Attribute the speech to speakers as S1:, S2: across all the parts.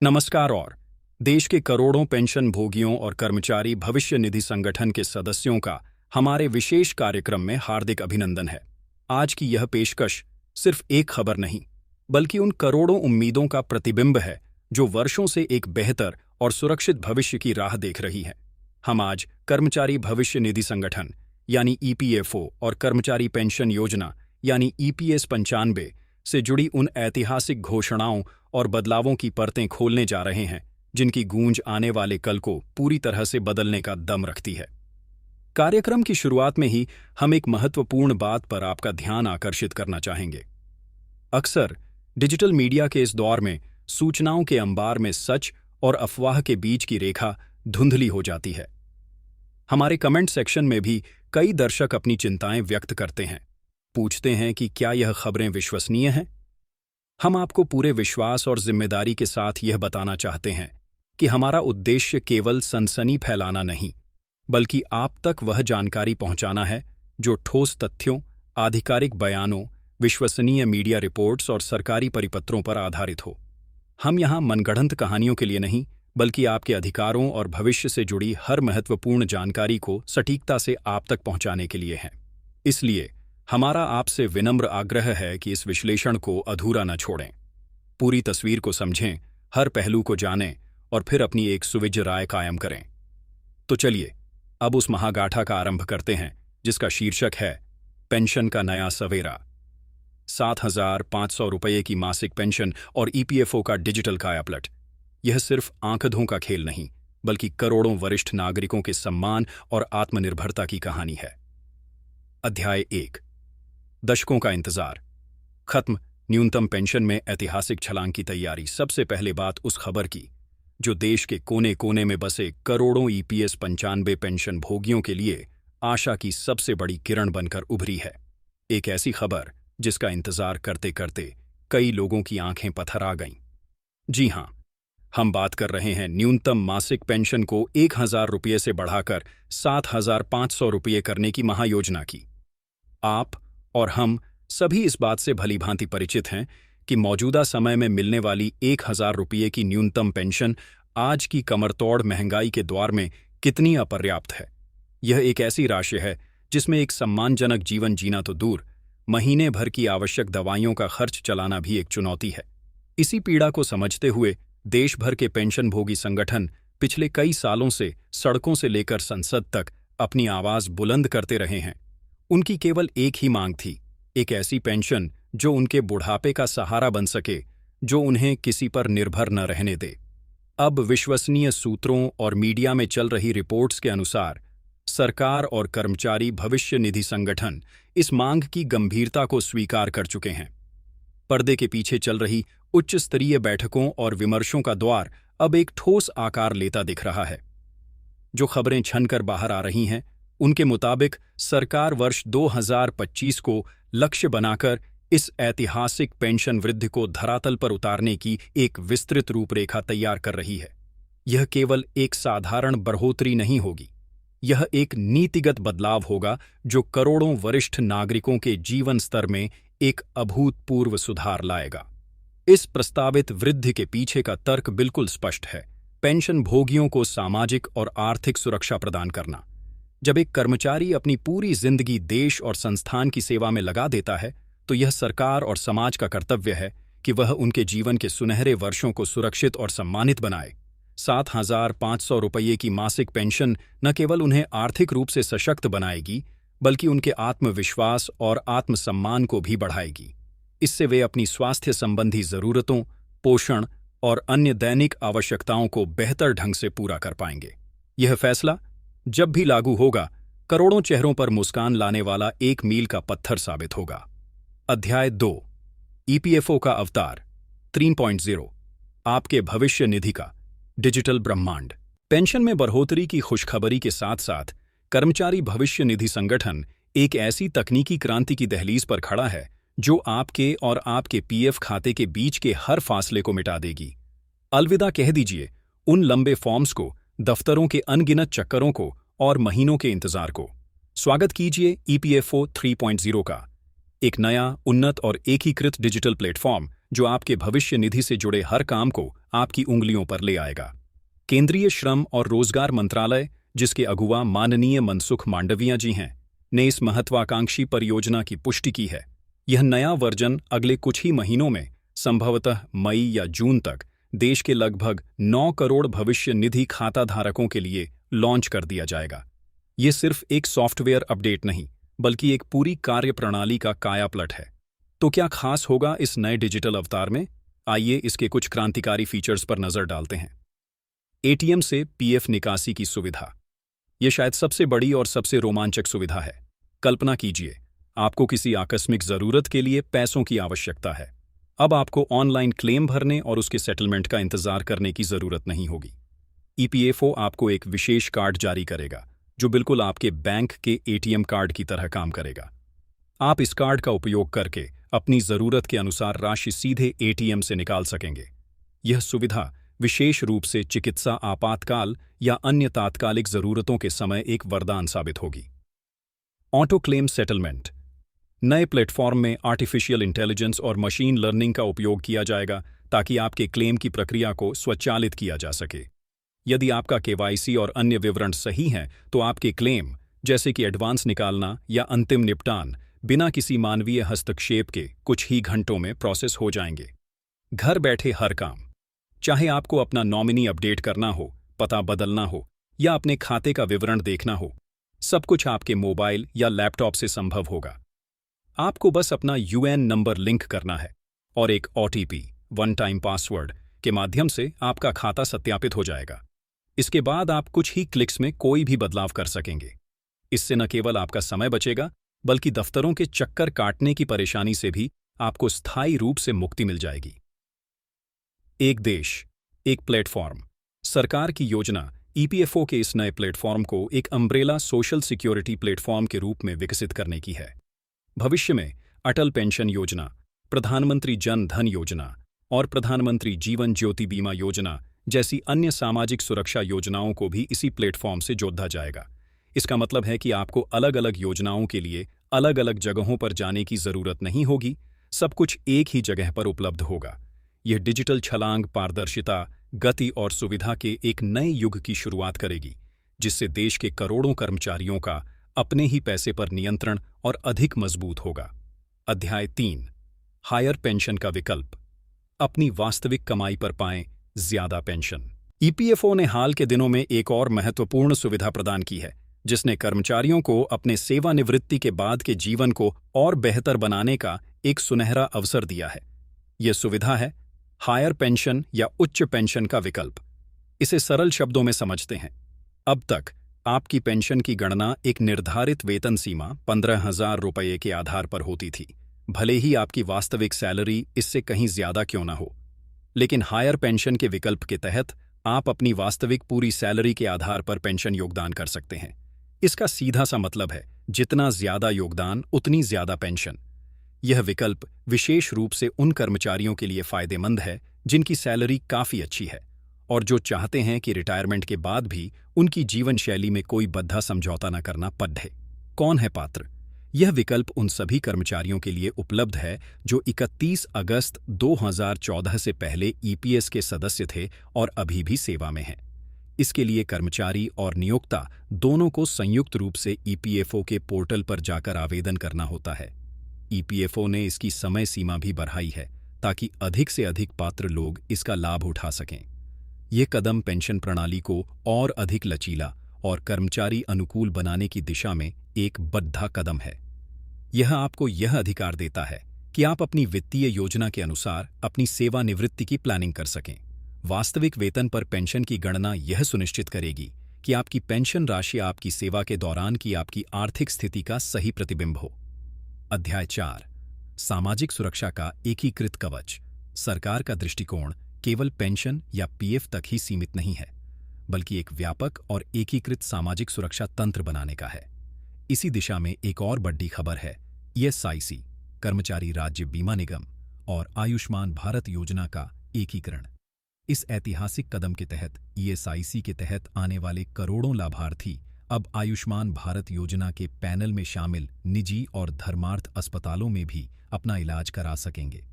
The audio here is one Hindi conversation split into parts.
S1: नमस्कार। और देश के करोड़ों पेंशन भोगियों और कर्मचारी भविष्य निधि संगठन के सदस्यों का हमारे विशेष कार्यक्रम में हार्दिक अभिनंदन है। आज की यह पेशकश सिर्फ एक खबर नहीं, बल्कि उन करोड़ों उम्मीदों का प्रतिबिंब है जो वर्षों से एक बेहतर और सुरक्षित भविष्य की राह देख रही हैं। हम आज कर्मचारी भविष्य निधि संगठन यानी ईपीएफओ और कर्मचारी पेंशन योजना यानी ईपीएस 95 से जुड़ी उन ऐतिहासिक घोषणाओं और बदलावों की परतें खोलने जा रहे हैं जिनकी गूंज आने वाले कल को पूरी तरह से बदलने का दम रखती है। कार्यक्रम की शुरुआत में ही हम एक महत्वपूर्ण बात पर आपका ध्यान आकर्षित करना चाहेंगे। अक्सर डिजिटल मीडिया के इस दौर में सूचनाओं के अंबार में सच और अफवाह के बीच की रेखा धुंधली हो जाती है। हमारे कमेंट सेक्शन में भी कई दर्शक अपनी चिंताएं व्यक्त करते हैं, पूछते हैं कि क्या यह खबरें विश्वसनीय हैं। हम आपको पूरे विश्वास और जिम्मेदारी के साथ यह बताना चाहते हैं कि हमारा उद्देश्य केवल सनसनी फैलाना नहीं, बल्कि आप तक वह जानकारी पहुंचाना है जो ठोस तथ्यों, आधिकारिक बयानों, विश्वसनीय मीडिया रिपोर्ट्स और सरकारी परिपत्रों पर आधारित हो। हम यहां मनगढ़ंत कहानियों के लिए नहीं, बल्कि आपके अधिकारों और भविष्य से जुड़ी हर महत्वपूर्ण जानकारी को सटीकता से आप तक पहुंचाने के लिए हैं। इसलिए हमारा आपसे विनम्र आग्रह है कि इस विश्लेषण को अधूरा न छोड़ें। पूरी तस्वीर को समझें, हर पहलू को जानें और फिर अपनी एक सुविज्ञ राय कायम करें। तो चलिए अब उस महागाथा का आरंभ करते हैं जिसका शीर्षक है पेंशन का नया सवेरा। 7,500 रुपये की मासिक पेंशन और ईपीएफओ का डिजिटल कायापलट। यह सिर्फ आंकड़ों का खेल नहीं, बल्कि करोड़ों वरिष्ठ नागरिकों के सम्मान और आत्मनिर्भरता की कहानी है। अध्याय 1। दशकों का इंतजार खत्म। न्यूनतम पेंशन में ऐतिहासिक छलांग की तैयारी। सबसे पहले बात उस खबर की जो देश के कोने कोने में बसे करोड़ों ईपीएस 95 पेंशन भोगियों के लिए आशा की सबसे बड़ी किरण बनकर उभरी है। एक ऐसी खबर जिसका इंतजार करते करते कई लोगों की आंखें पत्थर आ गईं। जी हां, हम बात कर रहे हैं न्यूनतम मासिक पेंशन को 1,000 रुपये से बढ़ाकर 7,500 रुपये करने की महायोजना की। आप और हम सभी इस बात से भलीभांति परिचित हैं कि मौजूदा समय में मिलने वाली 1,000 रुपये की न्यूनतम पेंशन आज की कमरतोड़ महंगाई के द्वार में कितनी अपर्याप्त है। यह एक ऐसी राशि है जिसमें एक सम्मानजनक जीवन जीना तो दूर, महीने भर की आवश्यक दवाइयों का खर्च चलाना भी एक चुनौती है। इसी पीड़ा को समझते हुए देश भर के पेंशनभोगी संगठन पिछले कई सालों से सड़कों से लेकर संसद तक अपनी आवाज बुलंद करते रहे हैं। उनकी केवल एक ही मांग थी, एक ऐसी पेंशन जो उनके बुढ़ापे का सहारा बन सके, जो उन्हें किसी पर निर्भर न रहने दे। अब विश्वसनीय सूत्रों और मीडिया में चल रही रिपोर्ट्स के अनुसार सरकार और कर्मचारी भविष्य निधि संगठन इस मांग की गंभीरता को स्वीकार कर चुके हैं। पर्दे के पीछे चल रही उच्च स्तरीय बैठकों और विमर्शों का द्वार अब एक ठोस आकार लेता दिख रहा है। जो खबरें छनकर बाहर आ रही हैं, उनके मुताबिक सरकार वर्ष 2025 को लक्ष्य बनाकर इस ऐतिहासिक पेंशन वृद्धि को धरातल पर उतारने की एक विस्तृत रूपरेखा तैयार कर रही है। यह केवल एक साधारण बढ़ोतरी नहीं होगी, यह एक नीतिगत बदलाव होगा जो करोड़ों वरिष्ठ नागरिकों के जीवन स्तर में एक अभूतपूर्व सुधार लाएगा। इस प्रस्तावित वृद्धि के पीछे का तर्क बिल्कुल स्पष्ट है, पेंशन भोगियों को सामाजिक और आर्थिक सुरक्षा प्रदान करना। जब एक कर्मचारी अपनी पूरी जिंदगी देश और संस्थान की सेवा में लगा देता है, तो यह सरकार और समाज का कर्तव्य है कि वह उनके जीवन के सुनहरे वर्षों को सुरक्षित और सम्मानित बनाए। 7,500 रुपये की मासिक पेंशन न केवल उन्हें आर्थिक रूप से सशक्त बनाएगी, बल्कि उनके आत्मविश्वास और आत्मसम्मान को भी बढ़ाएगी। इससे वे अपनी स्वास्थ्य संबंधी जरूरतों, पोषण और अन्य दैनिक आवश्यकताओं को बेहतर ढंग से पूरा कर पाएंगे। यह फैसला जब भी लागू होगा, करोड़ों चेहरों पर मुस्कान लाने वाला एक मील का पत्थर साबित होगा। अध्याय 2। ईपीएफओ का अवतार 3.0। आपके भविष्य निधि का डिजिटल ब्रह्मांड। पेंशन में बढ़ोतरी की खुशखबरी के साथ साथ कर्मचारी भविष्य निधि संगठन एक ऐसी तकनीकी क्रांति की दहलीज पर खड़ा है जो आपके और आपके पीएफ खाते के बीच के हर फासले को मिटा देगी। अलविदा कह दीजिए उन लंबे फॉर्म्स को, दफ्तरों के अनगिनत चक्करों को और महीनों के इंतजार को। स्वागत कीजिए ईपीएफओ 3.0 का, एक नया, उन्नत और एकीकृत डिजिटल प्लेटफॉर्म जो आपके भविष्य निधि से जुड़े हर काम को आपकी उंगलियों पर ले आएगा। केंद्रीय श्रम और रोजगार मंत्रालय, जिसके अगुवा माननीय मनसुख मांडविया जी हैं, ने इस महत्वाकांक्षी परियोजना की पुष्टि की है। यह नया वर्जन अगले कुछ ही महीनों में, संभवतः मई या जून तक, देश के लगभग 9 करोड़ भविष्य निधि खाता धारकों के लिए लॉन्च कर दिया जाएगा। ये सिर्फ एक सॉफ्टवेयर अपडेट नहीं, बल्कि एक पूरी कार्यप्रणाली का कायापलट है। तो क्या खास होगा इस नए डिजिटल अवतार में? आइए इसके कुछ क्रांतिकारी फीचर्स पर नजर डालते हैं। एटीएम से पीएफ निकासी की सुविधा। यह शायद सबसे बड़ी और सबसे रोमांचक सुविधा है। कल्पना कीजिए, आपको किसी आकस्मिक जरूरत के लिए पैसों की आवश्यकता है। अब आपको ऑनलाइन क्लेम भरने और उसके सेटलमेंट का इंतजार करने की जरूरत नहीं होगी। ईपीएफओ आपको एक विशेष कार्ड जारी करेगा, जो बिल्कुल आपके बैंक के एटीएम कार्ड की तरह काम करेगा। आप इस कार्ड का उपयोग करके अपनी जरूरत के अनुसार राशि सीधे एटीएम से निकाल सकेंगे। यह सुविधा विशेष रूप से चिकित्सा आपातकाल या अन्य तात्कालिक जरूरतों के समय एक वरदान साबित होगी। Auto claim settlement. नए प्लेटफॉर्म में आर्टिफिशियल इंटेलिजेंस और मशीन लर्निंग का उपयोग किया जाएगा ताकि आपके क्लेम की प्रक्रिया को स्वचालित किया जा सके। यदि आपका केवाईसी और अन्य विवरण सही हैं, तो आपके क्लेम, जैसे कि एडवांस निकालना या अंतिम निपटान, बिना किसी मानवीय हस्तक्षेप के कुछ ही घंटों में प्रोसेस हो जाएंगे। घर बैठे हर काम, चाहे आपको अपना नॉमिनी अपडेट करना हो, पता बदलना हो या अपने खाते का विवरण देखना हो, सब कुछ आपके मोबाइल या लैपटॉप से संभव होगा। आपको बस अपना यूएन नंबर लिंक करना है और एक ओटीपी, वन टाइम पासवर्ड, के माध्यम से आपका खाता सत्यापित हो जाएगा। इसके बाद आप कुछ ही क्लिक्स में कोई भी बदलाव कर सकेंगे। इससे न केवल आपका समय बचेगा, बल्कि दफ्तरों के चक्कर काटने की परेशानी से भी आपको स्थायी रूप से मुक्ति मिल जाएगी। एक देश, एक प्लेटफॉर्म। सरकार की योजना ईपीएफओ के इस नए प्लेटफॉर्म को एक अम्ब्रेला सोशल सिक्योरिटी प्लेटफॉर्म के रूप में विकसित करने की है। भविष्य में अटल पेंशन योजना, प्रधानमंत्री जन धन योजना और प्रधानमंत्री जीवन ज्योति बीमा योजना जैसी अन्य सामाजिक सुरक्षा योजनाओं को भी इसी प्लेटफॉर्म से जोड़ा जाएगा। इसका मतलब है कि आपको अलग अलग योजनाओं के लिए अलग अलग जगहों पर जाने की जरूरत नहीं होगी, सब कुछ एक ही जगह पर उपलब्ध होगा। यह डिजिटल छलांग पारदर्शिता, गति और सुविधा के एक नए युग की शुरुआत करेगी, जिससे देश के करोड़ों कर्मचारियों का अपने ही पैसे पर नियंत्रण और अधिक मजबूत होगा। अध्याय 3, हायर पेंशन का विकल्प। अपनी वास्तविक कमाई पर पाएं ज्यादा पेंशन। ईपीएफओ ने हाल के दिनों में एक और महत्वपूर्ण सुविधा प्रदान की है, जिसने कर्मचारियों को अपने सेवानिवृत्ति के बाद के जीवन को और बेहतर बनाने का एक सुनहरा अवसर दिया है। यह सुविधा है हायर पेंशन या उच्च पेंशन का विकल्प। इसे सरल शब्दों में समझते हैं। अब तक आपकी पेंशन की गणना एक निर्धारित वेतन सीमा 15,000 रुपये के आधार पर होती थी, भले ही आपकी वास्तविक सैलरी इससे कहीं ज्यादा क्यों ना हो। लेकिन हायर पेंशन के विकल्प के तहत आप अपनी वास्तविक पूरी सैलरी के आधार पर पेंशन योगदान कर सकते हैं। इसका सीधा सा मतलब है, जितना ज्यादा योगदान उतनी ज्यादा पेंशन। यह विकल्प विशेष रूप से उन कर्मचारियों के लिए फायदेमंद है जिनकी सैलरी काफी अच्छी है और जो चाहते हैं कि रिटायरमेंट के बाद भी उनकी जीवन शैली में कोई बद्धा समझौता न करना पड़े। कौन है पात्र? यह विकल्प उन सभी कर्मचारियों के लिए उपलब्ध है जो 31 अगस्त 2014 से पहले ईपीएस के सदस्य थे और अभी भी सेवा में हैं। इसके लिए कर्मचारी और नियोक्ता दोनों को संयुक्त रूप से ईपीएफओ के पोर्टल पर जाकर आवेदन करना होता है। ईपीएफओ ने इसकी समय सीमा भी बढ़ाई है ताकि अधिक से अधिक पात्र लोग इसका लाभ उठा सकें। यह कदम पेंशन प्रणाली को और अधिक लचीला और कर्मचारी अनुकूल बनाने की दिशा में एक बड़ा कदम है। यह आपको यह अधिकार देता है कि आप अपनी वित्तीय योजना के अनुसार अपनी सेवानिवृत्ति की प्लानिंग कर सकें। वास्तविक वेतन पर पेंशन की गणना यह सुनिश्चित करेगी कि आपकी पेंशन राशि आपकी सेवा के दौरान की आपकी आर्थिक स्थिति का सही प्रतिबिंब हो। अध्याय 4, सामाजिक सुरक्षा का एकीकृत कवच। सरकार का दृष्टिकोण केवल पेंशन या पीएफ तक ही सीमित नहीं है, बल्कि एक व्यापक और एकीकृत सामाजिक सुरक्षा तंत्र बनाने का है। इसी दिशा में एक और बड़ी खबर है ईएसआईसी, कर्मचारी राज्य बीमा निगम और आयुष्मान भारत योजना का एकीकरण। इस ऐतिहासिक कदम के तहत ईएसआईसी के तहत आने वाले करोड़ों लाभार्थी अब आयुष्मान भारत योजना के पैनल में शामिल निजी और धर्मार्थ अस्पतालों में भी अपना इलाज करा सकेंगे।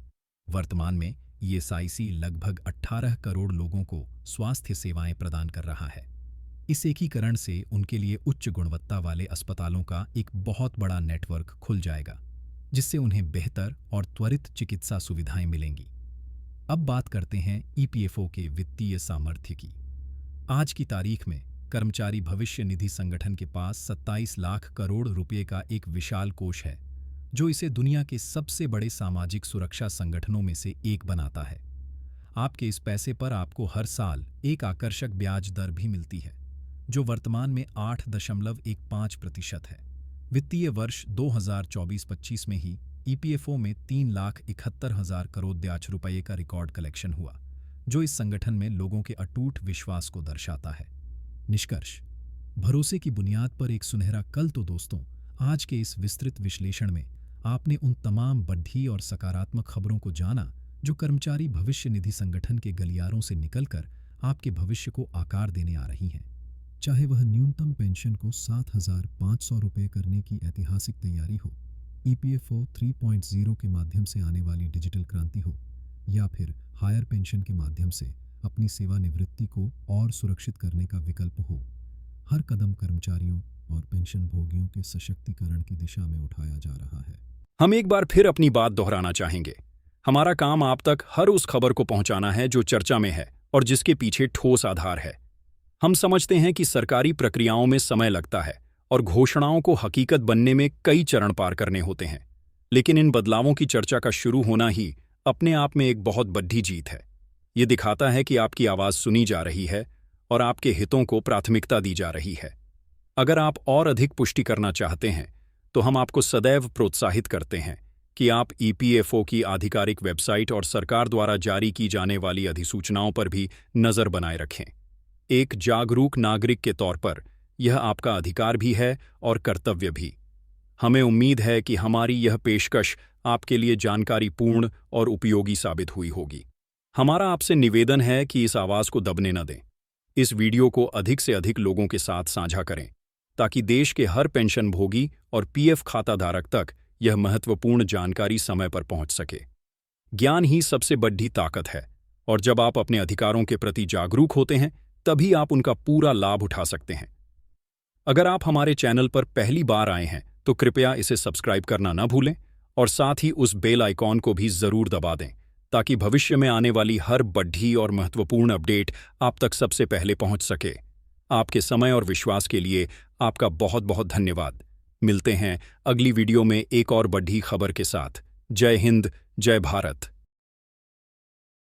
S1: वर्तमान में ईएसआईसी लगभग 18 करोड़ लोगों को स्वास्थ्य सेवाएं प्रदान कर रहा है। इस एकीकरण से उनके लिए उच्च गुणवत्ता वाले अस्पतालों का एक बहुत बड़ा नेटवर्क खुल जाएगा, जिससे उन्हें बेहतर और त्वरित चिकित्सा सुविधाएं मिलेंगी। अब बात करते हैं ईपीएफओ के वित्तीय सामर्थ्य की। आज की तारीख में कर्मचारी भविष्य निधि संगठन के पास 27 लाख करोड़ रुपए का एक विशाल कोष है, जो इसे दुनिया के सबसे बड़े सामाजिक सुरक्षा संगठनों में से एक बनाता है। आपके इस पैसे पर आपको हर साल एक आकर्षक ब्याज दर भी मिलती है, जो वर्तमान में 8.15% है। वित्तीय वर्ष 2024-25 में ही ईपीएफओ में 3,71,000 करोड़ रुपए का रिकॉर्ड कलेक्शन हुआ, जो इस संगठन में लोगों के अटूट विश्वास को दर्शाता है। निष्कर्ष: भरोसे की बुनियाद पर एक सुनहरा कल। तो दोस्तों, आज के इस विस्तृत विश्लेषण में आपने उन तमाम बढ़ी और सकारात्मक खबरों को जाना जो कर्मचारी भविष्य निधि संगठन के गलियारों से निकलकर आपके भविष्य को आकार देने आ रही हैं। चाहे वह न्यूनतम पेंशन को 7,500 रुपये करने की ऐतिहासिक तैयारी हो, ईपीएफओ 3.0 के माध्यम से आने वाली डिजिटल क्रांति हो, या फिर हायर पेंशन के माध्यम से अपनी सेवानिवृत्ति को और सुरक्षित करने का विकल्प हो, हर कदम कर्मचारियों और पेंशन भोगियों के सशक्तिकरण की दिशा में उठाया जा रहा है।
S2: हम एक बार फिर अपनी बात दोहराना चाहेंगे। हमारा काम आप तक हर उस खबर को पहुंचाना है जो चर्चा में है और जिसके पीछे ठोस आधार है। हम समझते हैं कि सरकारी प्रक्रियाओं में समय लगता है और घोषणाओं को हकीकत बनने में कई चरण पार करने होते हैं, लेकिन इन बदलावों की चर्चा का शुरू होना ही अपने आप में एक बहुत बड़ी जीत है। ये दिखाता है कि आपकी आवाज़ सुनी जा रही है और आपके हितों को प्राथमिकता दी जा रही है। अगर आप और अधिक पुष्टि करना चाहते हैं, तो हम आपको सदैव प्रोत्साहित करते हैं कि आप ईपीएफओ की आधिकारिक वेबसाइट और सरकार द्वारा जारी की जाने वाली अधिसूचनाओं पर भी नज़र बनाए रखें। एक जागरूक नागरिक के तौर पर यह आपका अधिकार भी है और कर्तव्य भी। हमें उम्मीद है कि हमारी यह पेशकश आपके लिए जानकारीपूर्ण और उपयोगी साबित हुई होगी। हमारा आपसे निवेदन है कि इस आवाज़ को दबने न दें। इस वीडियो को अधिक से अधिक लोगों के साथ साझा करें, ताकि देश के हर पेंशनभोगी और पीएफ खाताधारक तक यह महत्वपूर्ण जानकारी समय पर पहुंच सके। ज्ञान ही सबसे बड़ी ताकत है, और जब आप अपने अधिकारों के प्रति जागरूक होते हैं, तभी आप उनका पूरा लाभ उठा सकते हैं। अगर आप हमारे चैनल पर पहली बार आए हैं, तो कृपया इसे सब्सक्राइब करना न भूलें और साथ ही उस बेल आइकॉन को भी ज़रूर दबा दें, ताकि भविष्य में आने वाली हर बढ़ी और महत्वपूर्ण अपडेट आप तक सबसे पहले पहुंच सके। आपके समय और विश्वास के लिए आपका बहुत बहुत धन्यवाद। मिलते हैं अगली वीडियो में एक और बढ़ी खबर के साथ। जय हिंद, जय भारत।